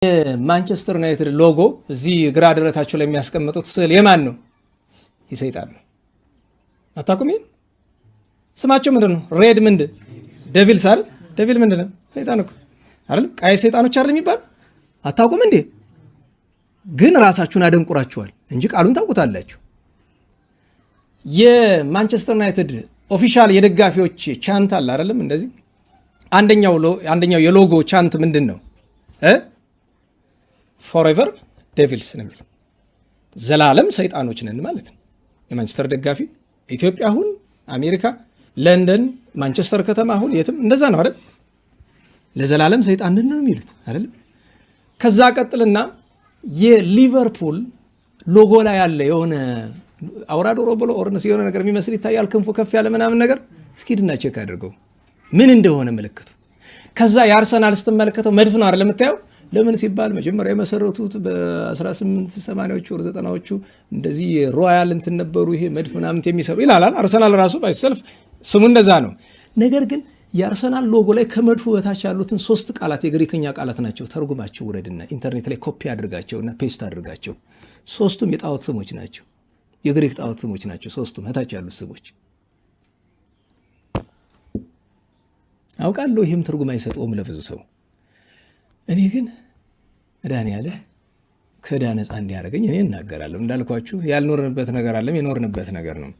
የማንቸስተር ዩናይትድ ሎጎ እዚህ ግራ ደረታቸው ላይ የሚያስቀምጡት ስዕል የማን ነው? የሰይጣን ነው። አታውቁም? ስማቸው ምንድን ነው? ሬድ ምንድን ዴቪልስ አይደል? ዴቪል ምንድን ነው? ሰይጣን እኮ አይደል? ቀይ ሰይጣኖች አይደል የሚባል? አታውቁም እንዴ? ግን ራሳችሁን አደንቁራችኋል እንጂ ቃሉን ታውቁታላችሁ። የማንቸስተር ዩናይትድ ኦፊሻል የደጋፊዎች ቻንት አለ አይደለም? እንደዚህ አንደኛው የሎጎ ቻንት ምንድን ነው? ፎሬቨር ዴቪልስ ነው የሚለው። ዘላለም ሰይጣኖች ነን ማለት ነው። የማንቸስተር ደጋፊ ኢትዮጵያ አሁን አሜሪካ፣ ለንደን፣ ማንቸስተር ከተማ አሁን የትም እንደዛ ነው አይደል? ለዘላለም ሰይጣን ነን ነው የሚሉት አይደል? ከዛ ቀጥልና የሊቨርፑል ሎጎ ላይ ያለ የሆነ አውራ ዶሮ ብሎ ኦርነስ የሆነ ነገር የሚመስል ይታያል። ክንፉ ከፍ ያለ ምናምን ነገር እስኪድና ቼክ አድርገው ምን እንደሆነ ምልክቱ። ከዛ የአርሰናል ስትመለከተው መድፍ ነው አይደል የምታየው? ለምን ሲባል መጀመሪያ የመሰረቱት በ1880ዎቹ ወር 90ዎቹ እንደዚህ ሮያል እንትን ነበሩ፣ ይሄ መድፍ ምናምን የሚሰሩ ይላል። አርሰናል ራሱ ባይሰልፍ ስሙ እንደዛ ነው። ነገር ግን የአርሰናል ሎጎ ላይ ከመድፉ በታች ያሉትን 3 ቃላት የግሪክኛ ቃላት ናቸው። ተርጉማቸው ውረድና ኢንተርኔት ላይ ኮፒ አድርጋቸውና ፔስት አድርጋቸው። 3ቱም የጣዖት ስሞች ናቸው፣ የግሪክ ጣዖት ስሞች ናቸው። 3ቱም በታች ያሉት ስሞች አውቃለሁ። ይህም ትርጉም አይሰጠውም ለብዙ ሰው። እኔ ግን መድኃኒዓለም ከዕዳ ነፃ እንዲያደርገኝ እኔ እናገራለሁ። እንዳልኳችሁ ያልኖርንበት ነገር አለም፣ የኖርንበት ነገር ነው።